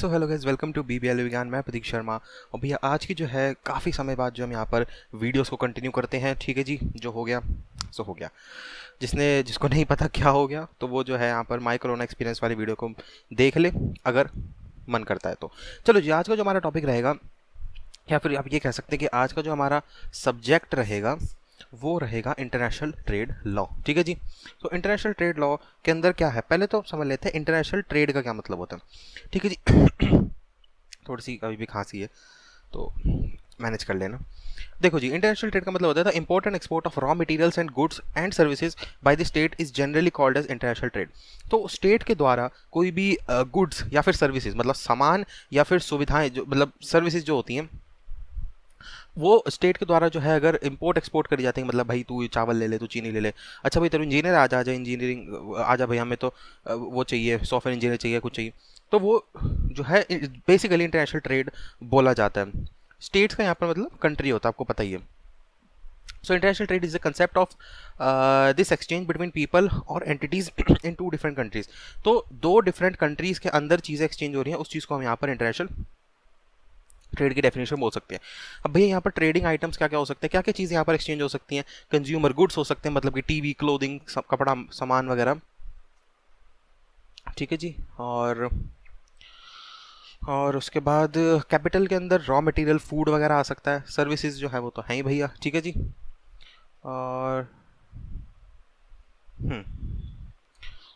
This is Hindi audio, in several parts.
So hello guys, welcome to BBL Vigyan. मैं प्रतीक शर्मा। और भैया आज की जो है काफ़ी समय बाद जो हम यहाँ पर वीडियोस को कंटिन्यू करते हैं। ठीक है जी, जो हो गया सो हो गया। जिसको नहीं पता क्या हो गया तो वो जो है यहाँ पर माई कोरोना एक्सपीरियंस वाली वीडियो को देख ले, अगर मन करता है तो। चलो जी, आज का जो हमारा टॉपिक रहेगा, या फिर आप ये कह सकते हैं कि आज का जो हमारा सब्जेक्ट रहेगा वो रहेगा इंटरनेशनल ट्रेड लॉ। ठीक है जी। तो इंटरनेशनल ट्रेड लॉ के अंदर क्या है, पहले तो समझ लेते हैं इंटरनेशनल ट्रेड का क्या मतलब होता है। ठीक है जी। थोड़ी सी अभी भी खांसी है तो मैनेज कर लेना। देखो जी, इंटरनेशनल ट्रेड का मतलब होता है the import and export of raw materials and goods and services by the state is generally called as international trade. तो स्टेट के द्वारा कोई भी गुड्स या फिर सर्विसेज, मतलब सामान या फिर सुविधाएं, जो मतलब सर्विसेज जो होती हैं, वो स्टेट के द्वारा जो है अगर इंपोर्ट एक्सपोर्ट करी जाती है। मतलब भाई तू चावल ले ले, तू चीनी ले ले, अच्छा भाई तेरे इंजीनियर आ जा इंजीनियरिंग आ जा भाई, हमें तो वो चाहिए, सॉफ्टवेयर इंजीनियर चाहिए, कुछ चाहिए, तो वो जो है बेसिकली इंटरनेशनल ट्रेड बोला जाता है। स्टेट्स का यहाँ पर मतलब कंट्री होता है, आपको पता ही है। So international trade is the concept of this exchange between people or entities in two different countries। तो दो डिफरेंट कंट्रीज के अंदर चीज़ें एक्सचेंज हो रही हैं, उस चीज़ को हम यहाँ पर इंटरनेशनल ट्रेड की डेफिनेशन बोल सकते हैं। अब भैया यहाँ पर ट्रेडिंग आइटम्स क्या क्या हो सकते हैं, क्या क्या चीज़ें यहाँ पर एक्सचेंज हो सकती हैं। कंज्यूमर गुड्स हो सकते हैं, मतलब कि टीवी, क्लोथिंग, कपड़ा, सामान वगैरह। ठीक है जी। और उसके बाद कैपिटल के अंदर रॉ मटेरियल, फूड वगैरह आ सकता है। सर्विसेज जो है वो तो है ही भैया। ठीक है जी। और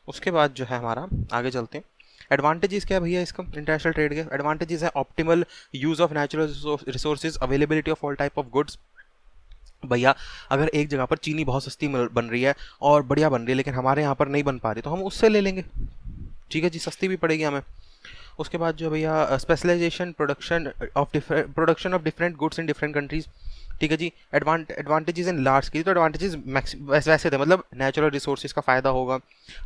उसके बाद जो है हमारा आगे चलते हैं। एडवांटेजेस क्या है भैया इसका, इंटरनेशनल ट्रेड के एडवांटेजेस है optimal use of natural resources, availability of all type of goods. भैया अगर एक जगह पर चीनी बहुत सस्ती बन रही है और बढ़िया बन रही है, लेकिन हमारे यहाँ पर नहीं बन पा रही, तो हम उससे ले लेंगे। ठीक है जी, सस्ती भी पड़ेगी हमें। उसके बाद जो भैया specialisation, production of different goods in different countries. ठीक है जी। एडवांटेजेस इन लार्ज स्केल, तो एडवांटेजेस वैसे थे, मतलब नेचुरल रिसोर्सेज का फ़ायदा होगा।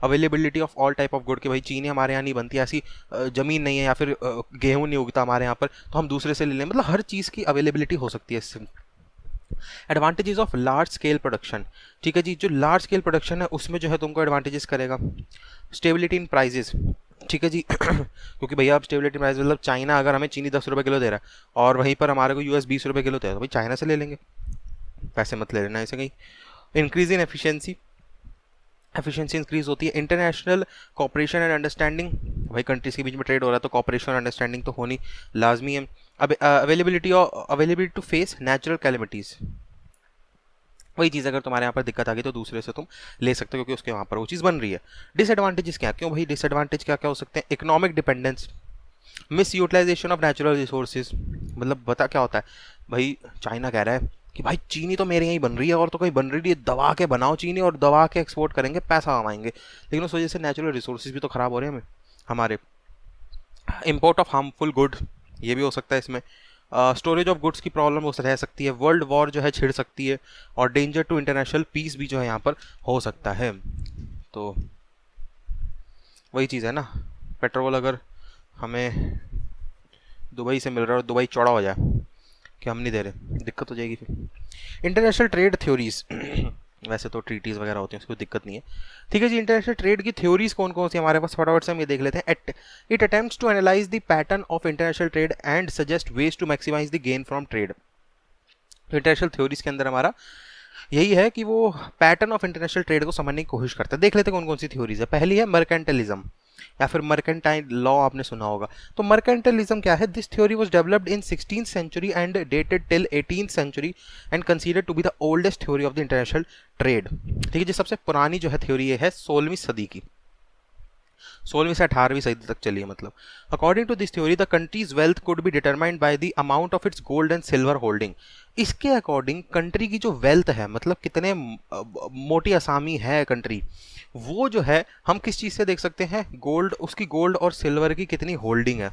Availability of all type of good, कि भाई चीनी हमारे यहाँ नहीं बनती, ऐसी ज़मीन नहीं है या फिर गेहूँ नहीं उगता हमारे यहाँ पर, तो हम दूसरे से ले लें, मतलब हर चीज़ की अवेलेबिलिटी हो सकती है इससे। Advantages of large scale production. ठीक है जी, जो लार्ज स्केल प्रोडक्शन है उसमें जो है तुमको एडवांटेजेस करेगा। Stability in prices. ठीक है जी। क्योंकि भैया अब स्टेबिलिटी प्राइस, मतलब चाइना अगर हमें चीनी 10 रुपये किलो दे रहा है और वहीं पर हमारे को यूएस 20 रुपये किलो दे रहा है, तो भाई चाइना से ले लेंगे, पैसे मत ले लेना ऐसे कहीं। Increase in efficiency, efficiency increase होती है। इंटरनेशनल कॉपरेशन एंड अंडरस्टैंडिंग, भाई कंट्रीज के बीच में ट्रेड हो रहा है तो कॉपरेशन और अंडरस्टैंडिंग तो होनी लाजमी है। अब availability to face natural calamities, वही चीज़ अगर तुम्हारे यहाँ पर दिक्कत आ गई तो दूसरे से तुम ले सकते हो, क्योंकि उसके वहाँ पर वो चीज़ बन रही है। डिसएडवांटेजेस क्या, क्यों भाई डिसएडवांटेज क्या क्या हो सकते हैं। Economic dependence, misutilisation of natural resources, मतलब बता क्या होता है, भाई चाइना कह रहा है कि भाई चीनी तो मेरे यहाँ ही बन रही है और तो कहीं बन रही है, दबा के बनाओ चीनी और दबा के एक्सपोर्ट करेंगे, पैसा कमाएंगे, लेकिन उस वजह से नेचुरल रिसोर्सेज भी तो ख़राब हो रहे हैं हमें हमारे। इम्पोर्ट ऑफ हार्मफुल गुड, ये भी हो सकता है इसमें। स्टोरेज ऑफ गुड्स की प्रॉब्लम हो रह सकती है। वर्ल्ड वॉर जो है छिड़ सकती है। और डेंजर टू इंटरनेशनल पीस भी जो है यहाँ पर हो सकता है। तो वही चीज़ है ना, पेट्रोल अगर हमें दुबई से मिल रहा है और दुबई चौड़ा हो जाए कि हम नहीं दे रहे, दिक्कत हो जाएगी फिर। इंटरनेशनल ट्रेड थ्योरीज, वैसे तो ट्रीटीज़ वगैरह होती हैं, उसको दिक्कत नहीं है। ठीक है जी। इंटरनेशनल ट्रेड की थ्योरीज कौन कौन सी हमारे पास, फटाफट से हम ये देख लेते हैं। It attempts to analyse the pattern of international trade and suggest ways to maximise the gain from trade. International theories के अंदर हमारा यही है कि वो पैटर्न ऑफ इंटरनेशनल ट्रेड को समझने की कोशिश करता है। देख लेते हैं कौन कौन सी थ्योरीज है। पहली है मर्केंटलिज्म, या फिर मर्केंटाइल लॉ, आपने सुना होगा। तो मर्केंटलिज्म क्या है, this theory was developed in 16th century and dated till 18th century and considered to be the oldest theory of the international trade. ठीक है जी। सबसे पुरानी जो है थ्योरी ये है 16वीं सदी की, 16वीं से 18वीं सदी तक चली है मतलब। According to this theory the country's wealth could be determined by the amount of its gold and silver holding. इसके अकॉर्डिंग कंट्री की जो वेल्थ है, मतलब कितने मोटी असामी है कंट्री, वो जो है हम किस चीज़ से देख सकते हैं, गोल्ड, उसकी गोल्ड और सिल्वर की कितनी होल्डिंग है।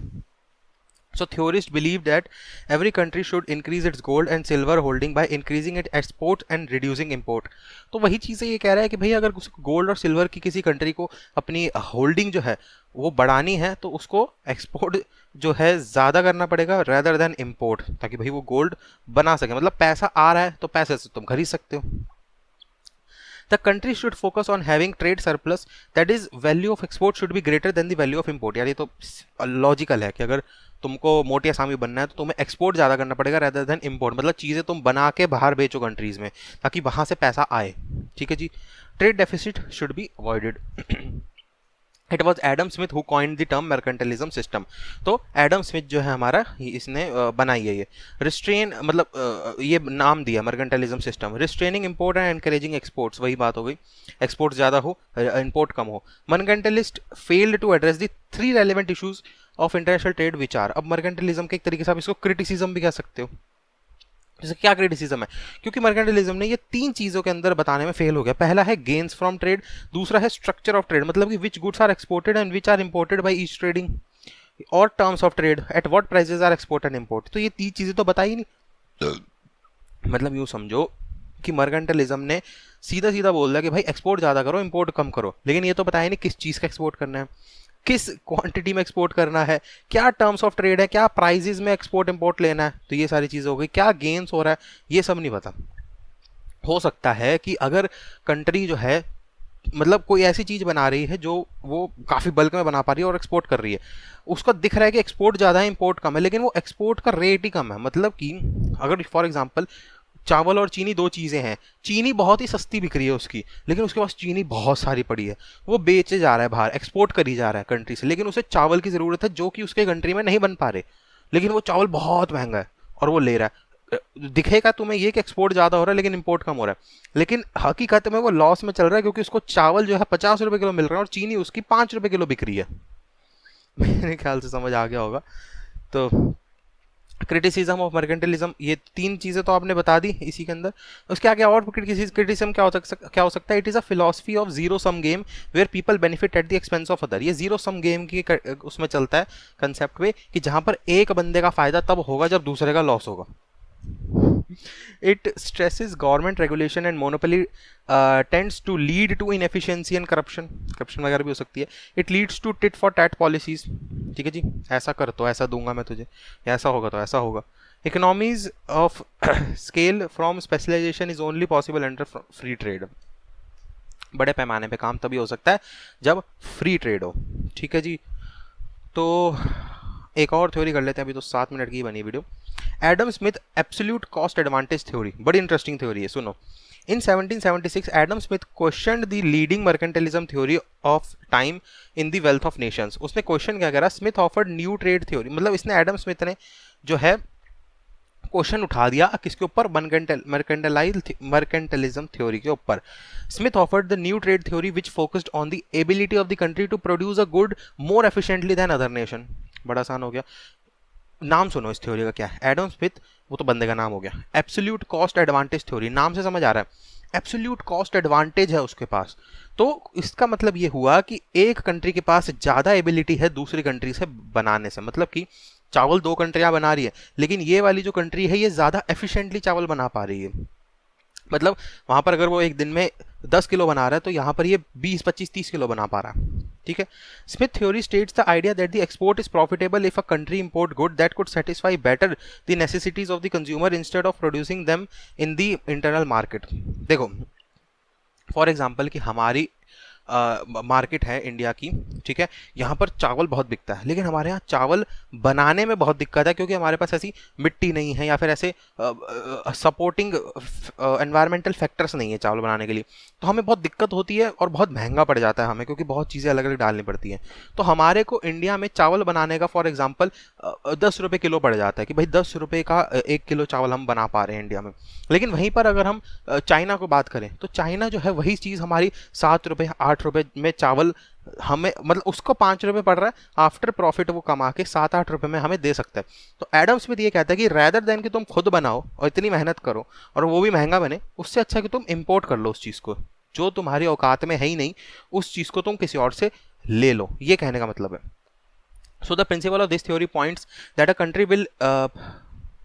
So theorists believe that every country should increase its gold and silver holding by increasing its export and reducing import। तो वही चीज़ें ये कह रहा है कि भाई अगर गोल्ड और सिल्वर की किसी कंट्री को अपनी होल्डिंग जो है वो बढ़ानी है तो उसको एक्सपोर्ट जो है ज़्यादा करना पड़ेगा रेदर देन इम्पोर्ट, ताकि भाई वो गोल्ड बना सके, मतलब पैसा आ रहा है तो पैसे से तुम खरीद सकते हो। The country should focus on having trade surplus, that is value of export should be greater than the value of import. यार ये तो लॉजिकल है कि अगर तुमको मोटी आसामी बनना है तो तुम्हें एक्सपोर्ट ज़्यादा करना पड़ेगा रेदर देन इंपोर्ट, मतलब चीज़ें तुम बना के बाहर बेचो कंट्रीज़ में ताकि वहाँ से पैसा आए। ठीक है जी। Trade deficit should be avoided. It was Adam Smith who coined the term mercantilism system. तो एडम स्मिथ जो है हमारा इसने बनाई है ये रिस्ट्रेन, मतलब ये नाम दिया mercantilism system. Restraining import and encouraging exports, वही बात हो गई, एक्सपोर्ट ज़्यादा हो इंपोर्ट कम हो। Mercantilist failed to address the 3 relevant issues of international trade विचार। अब मर्केंटलिज्म के एक तरीके से आप इसको क्रिटिसिज्म भी कह सकते हो। जैसे क्या क्रिटिसिज्म है, क्योंकि मर्केंटलिज्म ने ये 3 चीज़ों के अंदर बताने में फेल हो गया। पहला है गेन्स फ्रॉम ट्रेड, दूसरा है स्ट्रक्चर ऑफ ट्रेड, मतलब कि which goods are exported and which are imported by each trading, और terms of trade, at what prices are export and import. तो ये 3 चीज़ें तो बताई नहीं। मतलब यूँ समझो कि मर्केंटलिज्म ने सीधा सीधा बोल दिया कि भाई एक्सपोर्ट ज़्यादा करो इंपोर्ट कम करो, लेकिन ये तो बताया नहीं किस चीज़ का एक्सपोर्ट करना है, किस क्वांटिटी में एक्सपोर्ट करना है, क्या टर्म्स ऑफ ट्रेड है, क्या प्राइजेस में एक्सपोर्ट इंपोर्ट लेना है। तो ये सारी चीज़ें हो गई, क्या गेन्स हो रहा है ये सब नहीं पता। हो सकता है कि अगर कंट्री जो है मतलब कोई ऐसी चीज़ बना रही है जो वो काफ़ी बल्क में बना पा रही है और एक्सपोर्ट कर रही है, उसको दिख रहा है कि एक्सपोर्ट ज़्यादा है इंपोर्ट कम है, लेकिन वो एक्सपोर्ट का रेट ही कम है। मतलब कि अगर फॉर एग्जांपल चावल और चीनी 2 चीज़ें हैं, चीनी बहुत ही सस्ती बिक रही है उसकी, लेकिन उसके पास चीनी बहुत सारी पड़ी है, वो बेचे जा रहा है बाहर, एक्सपोर्ट करी जा रहा है कंट्री से, लेकिन उसे चावल की ज़रूरत है जो कि उसके कंट्री में नहीं बन पा रहे, लेकिन वो चावल बहुत महंगा है और वो ले रहा है। दिखेगा तुम्हें ये कि एक्सपोर्ट ज़्यादा हो रहा है लेकिन इंपोर्ट कम हो रहा है, लेकिन हकीकत में वो लॉस में चल रहा है क्योंकि उसको चावल जो है 50 रुपये किलो मिल रहा है और चीनी उसकी 5 रुपये किलो बिक रही है। मेरे ख्याल से समझ आ गया होगा। तो क्रिटिसिज्म ऑफ मर्केंटलिज्म, ये 3 चीज़ें तो आपने बता दी इसी के अंदर। उसके आगे और क्रिटिसिज्म क्या हो सकता है? It is a philosophy of zero sum game where people benefit at the expense of other. ये जीरो सम गेम की उसमें चलता है कंसेप्ट पे कि जहाँ पर एक बंदे का फायदा तब होगा जब दूसरे का लॉस होगा। It stresses government regulation and monopoly tends to lead to inefficiency and corruption वगैरह भी हो सकती है। It leads to tit for tat policies, ठीक है जी, ऐसा कर तो ऐसा दूंगा मैं तुझे, ऐसा होगा तो ऐसा होगा। Economies of scale from specialization is only possible under free trade। बड़े पैमाने पे काम तभी हो सकता है जब फ्री ट्रेड हो, ठीक है जी। तो एक और थ्योरी कर लेते हैं, अभी तो 7 मिनट की बनी video. Adam Smith absolute cost advantage theory, बड़ी इंटरेस्टिंग थ्योरी है, सुनो। इन 1776 Adam Smith questioned the leading mercantilism theory of time in the wealth of Nations. उसने क्वेश्चन क्या करा? Smith offered new trade theory, मतलब इसने एडम स्मिथ ने जो है क्वेश्चन उठा दिया किसके ऊपर? मर्केंटलिज्म थ्योरी के ऊपर। Smith offered the new trade theory which focused on the ability of the country to produce a good more efficiently than other nation. बड़ा आसान हो गया। नाम सुनो इस थ्योरी का क्या है? एडम स्मिथ, वो तो बंदे का नाम हो गया। एब्सोल्यूट कॉस्ट एडवांटेज थ्योरी, नाम से समझ आ रहा है एब्सोल्यूट कॉस्ट एडवांटेज है उसके पास। तो इसका मतलब ये हुआ कि एक कंट्री के पास ज़्यादा एबिलिटी है दूसरी कंट्री से बनाने से। मतलब कि चावल 2 कंट्रियाँ बना रही है, लेकिन ये वाली जो कंट्री है ये ज़्यादा एफिशिएंटली चावल बना पा रही है। मतलब वहाँ पर अगर वो एक दिन में 10 किलो बना रहा है तो यहाँ पर ये 20, 25, 30 किलो बना पा रहा है, ठीक है। Smith theory states the idea that the export is profitable if a country import good that could satisfy better the necessities of the consumer instead of producing them in the internal market. देखो फॉर एग्जांपल कि हमारी मार्केट है इंडिया की, ठीक है, यहाँ पर चावल बहुत बिकता है, लेकिन हमारे यहाँ चावल बनाने में बहुत दिक्कत है क्योंकि हमारे पास ऐसी मिट्टी नहीं है या फिर ऐसे सपोर्टिंग एनवायरमेंटल फैक्टर्स नहीं है चावल बनाने के लिए, तो हमें बहुत दिक्कत होती है और बहुत महंगा पड़ जाता है हमें, क्योंकि बहुत चीज़ें अलग अलग डालनी पड़ती हैं। तो हमारे को इंडिया में चावल बनाने का फॉर एग्जाम्पल 10 रुपये किलो पड़ जाता है कि भाई 10 रुपये का 1 किलो चावल हम बना पा रहे हैं इंडिया में। लेकिन वहीं पर अगर हम चाइना को बात करें तो चाइना जो है वही चीज़ हमारी 7 रुपये 8 रुपये में चावल हमें, मतलब उसको 5 रुपये पड़ रहा है, आफ्टर प्रॉफिट वो कमा के 7-8 रुपये में हमें दे सकता है। तो एडम स्मिथ ये कहता है कि रैदर देन कि तुम खुद बनाओ और इतनी मेहनत करो और वो भी महंगा बने, उससे अच्छा कि तुम इंपोर्ट कर लो उस चीज़ को जो तुम्हारी औकात में है ही नहीं, उस चीज़ को तुम किसी और से ले लो, ये कहने का मतलब है। So the principle of this theory points that a country will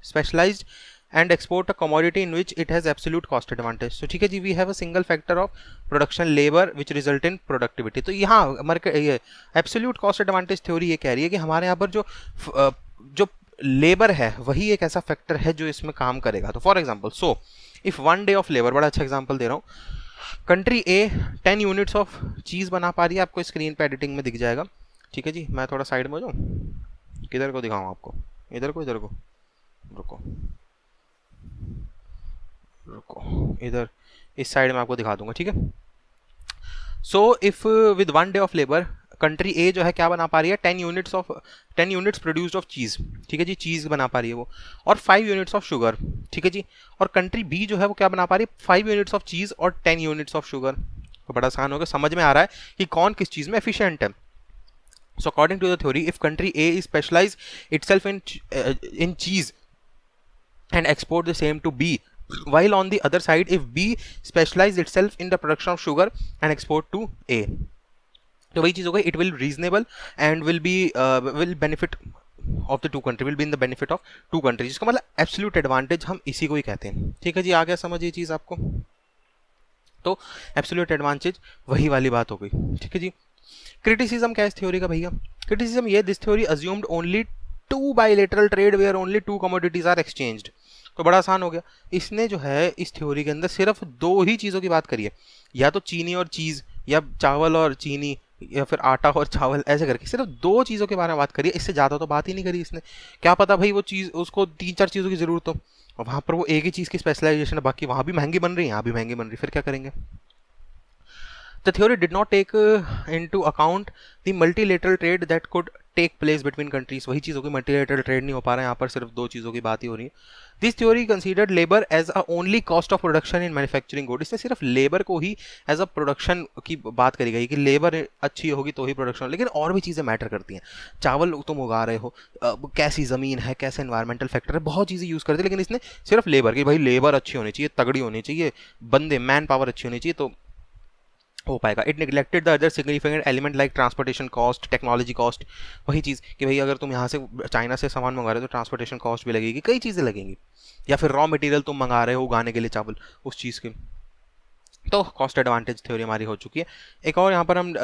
specialised and export a commodity in which it has absolute cost advantage। so ठीक है जी, we have a single factor of production labor which result in productivity। तो यहाँ ये absolute cost advantage theory ये कह रही है कि हमारे यहाँ पर जो लेबर है वही एक ऐसा फैक्टर है जो इसमें काम करेगा। तो for example so if 1 day of labour, बड़ा अच्छा एग्जाम्पल दे रहा हूँ, कंट्री ए 10 यूनिट्स ऑफ चीज़ बना पा रही है, आपको स्क्रीन पे एडिटिंग में दिख जाएगा, ठीक है जी। मैं थोड़ा साइड में हो जाऊँ, किधर को दिखाऊँ आपको, इधर को, इधर को, रुको रुको, इधर इस साइड में आपको दिखा दूंगा, ठीक है। So if with 1 day of labour country A जो है क्या बना पा रही है, 10 यूनिट्स प्रोड्यूस्ड ऑफ चीज़, ठीक है जी, चीज़ बना पा रही है वो, और 5 यूनिट्स ऑफ शुगर, ठीक है जी। और कंट्री बी जो है वो क्या बना पा रही है, 5 यूनिट्स ऑफ चीज़ और 10 यूनिट्स ऑफ शुगर। तो बड़ा आसान होगा, समझ में आ रहा है कि कौन किस चीज़ में एफिशिएंट है। So according to the theory, if country A is specialized itself in cheese and export the same to B, while on the other side, if B specialize itself in the production of sugar and export to A, तो वही चीज़ हो गई, it will reasonable and will benefit of the two country, will be in the benefit of two countries। इसका मतलब absolute advantage हम इसी को ही कहते हैं, ठीक है जी। आ गया समझ ये चीज़ आपको, तो absolute advantage वही वाली बात हो गई, ठीक है जी। क्रिटिसिज्म क्या है इस थ्योरी का भैया, क्रिटिसिज्म ये, this theory assumed only 2 bilateral trade where only 2 commodities are exchanged. तो बड़ा आसान हो गया, इसने जो है इस थ्योरी के अंदर सिर्फ 2 ही चीज़ों की बात करी है, या तो चीनी और चीज़, या चावल और चीनी, या फिर आटा और चावल, ऐसे करके सिर्फ 2 चीज़ों के बारे में बात करी है, इससे ज़्यादा तो बात ही नहीं करी इसने। क्या पता भाई वो चीज़ उसको 3-4 चीज़ों की ज़रूरत हो, और वहाँ पर वो एक ही चीज़ की स्पेशलाइजेशन है, बाकी वहाँ भी महंगी बन रही है, यहाँ भी महंगी बन रही है, फिर क्या करेंगे। The theory did not take into account the multilateral trade that could take place between countries। वही चीज़ होगी, multilateral trade नहीं हो पा रहा है, यहाँ पर सिर्फ 2 चीज़ों की बात ही हो रही है। This theory considered labor as a only cost of production in manufacturing good। इसने सिर्फ लेबर को ही एज अ प्रोडक्शन की बात करी गई कि लेबर अच्छी होगी तो ही प्रोडक्शन, लेकिन और भी चीज़ें मैटर करती हैं। चावल तुम उगा रहे हो, कैसी ज़मीन है, कैसे एनवायरमेंटल फैक्टर है, बहुत चीज़ें यूज़ करती है, लेकिन इसने सिर्फ लेबर की, भाई लेबर अच्छी होनी चाहिए, तगड़ी होनी चाहिए, बंदे मैन पावर अच्छी होनी चाहिए तो हो पाएगा। It neglected the other significant element like transportation cost, technology cost. वही चीज़ कि भाई अगर तुम यहाँ से चाइना से सामान मंगा रहे हो तो ट्रांसपोर्टेशन कॉस्ट भी लगेगी, कई चीज़ें लगेंगी, या फिर रॉ मटेरियल तुम मंगा रहे हो उगाने के लिए चावल, उस चीज़ के, तो कॉस्ट एडवांटेज थ्योरी हमारी हो चुकी है। एक और यहाँ पर हम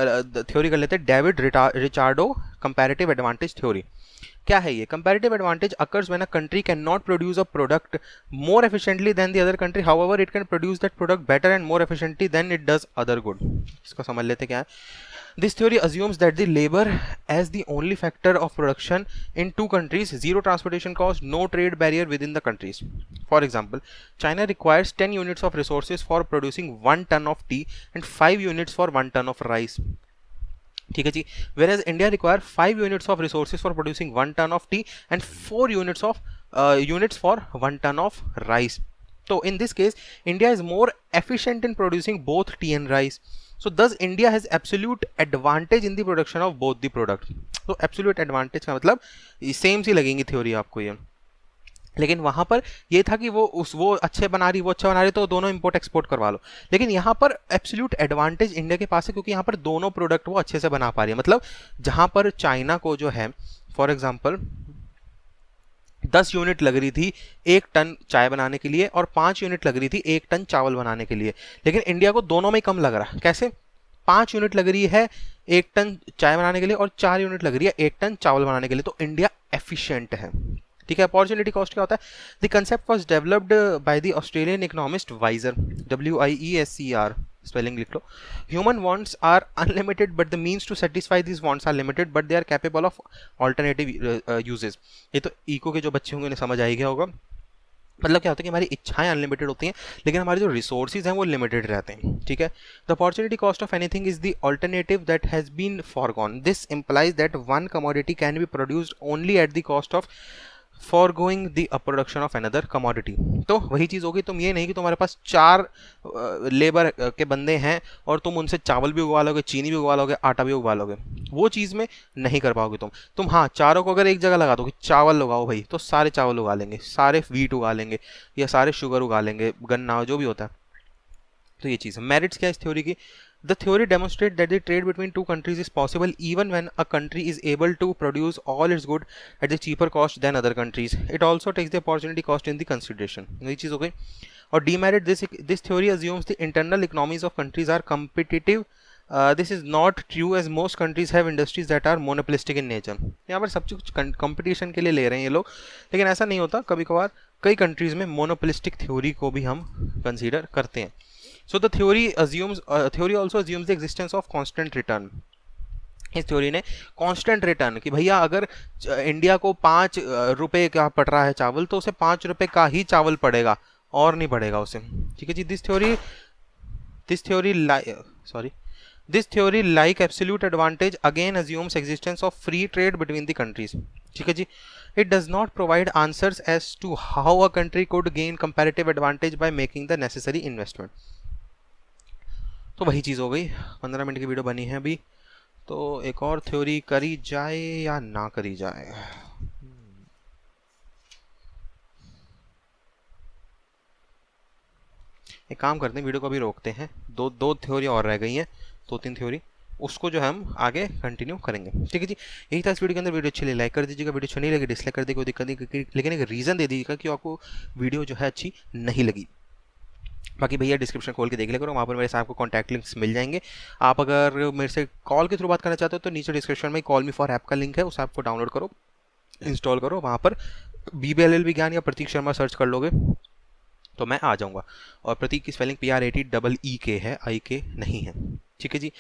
थ्योरी कर लेते हैं, David Ricardo comparative advantage theory. क्या है ये, comparative advantage occurs when a country can not produce a product more efficiently than the other country, however it can produce that product better and more efficiently than it does other good. इसको समझ लेते क्या है। This theory assumes that the labor as the only factor of production in 2 countries, zero transportation cost, no trade barrier within the countries. For example, China requires 10 units of resources for producing 1 ton of tea and 5 units for 1 ton of rice. ठीक है जी, whereas India require 5 units of resources for producing 1 ton of tea and 4 units for 1 ton of rice. So in this case, India is more efficient in producing both tea and rice. So thus India has absolute advantage in the production of both the product. तो absolute advantage का मतलब सेम सी लगेंगी थ्योरी आपको ये, लेकिन वहाँ पर ये था कि वो अच्छे बना रही, वो अच्छा बना रही, तो दोनों इंपोर्ट एक्सपोर्ट करवा लो। लेकिन यहाँ पर एब्सोल्यूट एडवांटेज इंडिया के पास है, क्योंकि यहाँ पर दोनों प्रोडक्ट वो अच्छे से बना पा रही है। मतलब जहाँ पर चाइना को जो है फॉर एग्जांपल 10 यूनिट लग रही थी 1 टन चाय बनाने के लिए और 5 यूनिट लग रही थी 1 टन चावल बनाने के लिए, लेकिन इंडिया को दोनों में कम लग रहा है। कैसे, 5 यूनिट लग रही है 1 टन चाय बनाने के लिए और 4 यूनिट लग रही है 1 टन चावल बनाने के लिए, तो इंडिया एफिशिएंट है। ठीक है, अपॉर्चुनिटी कॉस्ट क्या होता है। The concept was developed by the Austrian economist Wieser, WIESER, spelling लिख लो। Human wants are unlimited but the means to satisfy this wants are limited but they are capable of alternative uses. ये तो इको के जो बच्चे होंगे उन्हें समझ आ गया होगा। मतलब क्या होता है कि हमारी इच्छाएं अनलिमिटेड होती हैं, लेकिन हमारे जो रिसोर्सेज हैं वो लिमिटेड रहते हैं। ठीक है, the opportunity cost of anything is the alternative that has been forgone. This implies that one commodity can be produced only at the cost of forgoing the production of another commodity. तो वही चीज़ होगी, तुम ये नहीं कि तुम्हारे पास 4 लेबर के बंदे हैं और तुम उनसे चावल भी उगवा लोगे, चीनी भी उगवा लोगे, आटा भी उगवा लोगे, वो चीज़ में नहीं कर पाओगे तुम। हाँ, चारों को अगर एक जगह लगा दो कि चावल उगाओ भाई, तो सारे चावल उगा लेंगे, सारे वीट उगा लेंगे, या सारे शुगर उगा लेंगे, गन्ना जो भी होता है। तो ये चीज़ है। मेरिट्स क्या इस थ्योरी की। The theory demonstrates that the trade between 2 countries is possible even when a country is able to produce all its good at the cheaper cost than other countries. It also takes the opportunity cost in the consideration. ये चीज़ हो गई। और demerit, this theory assumes the internal economies of countries are competitive. This is not true as most countries have industries that are monopolistic in nature. यहाँ पर सब कुछ competition के लिए ले रहे हैं ये लोग, लेकिन ऐसा नहीं होता। कभी कभार कई कंट्रीज़ में monopolistic theory को भी हम consider करते हैं। So the theory also assumes the existence of constant return. इस थ्योरी ने कांस्टेंट रिटर्न कि भैया अगर इंडिया को 5 रुपए का पड़ रहा है चावल तो उसे 5 रुपए का ही चावल पड़ेगा और नहीं पड़ेगा उसे। ठीक है जी। This theory like absolute advantage again assumes existence of free trade between the countries. ठीक है जी। It does not provide answers as to how a country could gain comparative advantage by making the necessary investment. तो वही चीज़ हो गई। 15 मिनट की वीडियो बनी है अभी, तो एक और थ्योरी करी जाए या ना करी जाए? एक काम करते हैं, वीडियो को अभी रोकते हैं। दो थ्योरी और रह गई हैं, 2-3 थ्योरी, उसको जो है हम आगे कंटिन्यू करेंगे। ठीक है जी। यही था इस वीडियो के अंदर। वीडियो अच्छी लगी लाइक कर दीजिएगा, वीडियो अच्छी नहीं लगी डिसलाइक कर दीजिएगा, कोई दिक्कत नहीं, लेकिन एक रीज़न दे दीजिएगा कि आपको वीडियो जो है अच्छी नहीं लगी। बाकी भैया डिस्क्रिप्शन खोल के देख ले करो, वहाँ पर मेरे साथ आपको कॉन्टैक्ट लिंक्स मिल जाएंगे। आप अगर मेरे से कॉल के थ्रू बात करना चाहते हो तो नीचे डिस्क्रिप्शन में कॉल मी फॉर ऐप का लिंक है, उस ऐप को डाउनलोड करो, इंस्टॉल करो, वहाँ पर BBLL विज्ञान या प्रतीक शर्मा सर्च कर लोगे तो मैं आ जाऊँगा। और प्रतीक की स्पेलिंग PRATEEK है, IK नहीं है। ठीक है जी।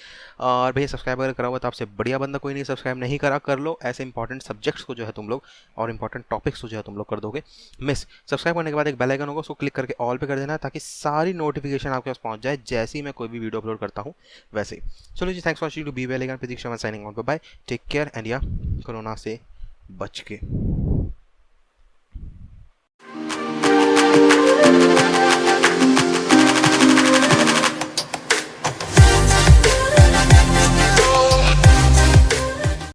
और भैया सब्सक्राइब अगर करा हुआ तो आपसे बढ़िया बंदा कोई नहीं, सब्सक्राइब नहीं करा कर लो। ऐसे इंपॉर्टेंट सब्जेक्ट्स को जो है तुम लोग और इंपॉर्टेंट टॉपिक्स को जो है तुम लोग कर दोगे मिस। सब्सक्राइब करने के बाद एक बेल आइकन होगा, उसको क्लिक करके ऑल पे कर देना ताकि सारी नोटिफिकेशन आपके पास पहुंच जाए जैसे ही मैं कोई भी वीडियो अपलोड करता हूँ वैसे ही। चलो जी, thanks for watching. BBLL Prateek Sharma signing on, bye, take care and या कोरोना से बच के।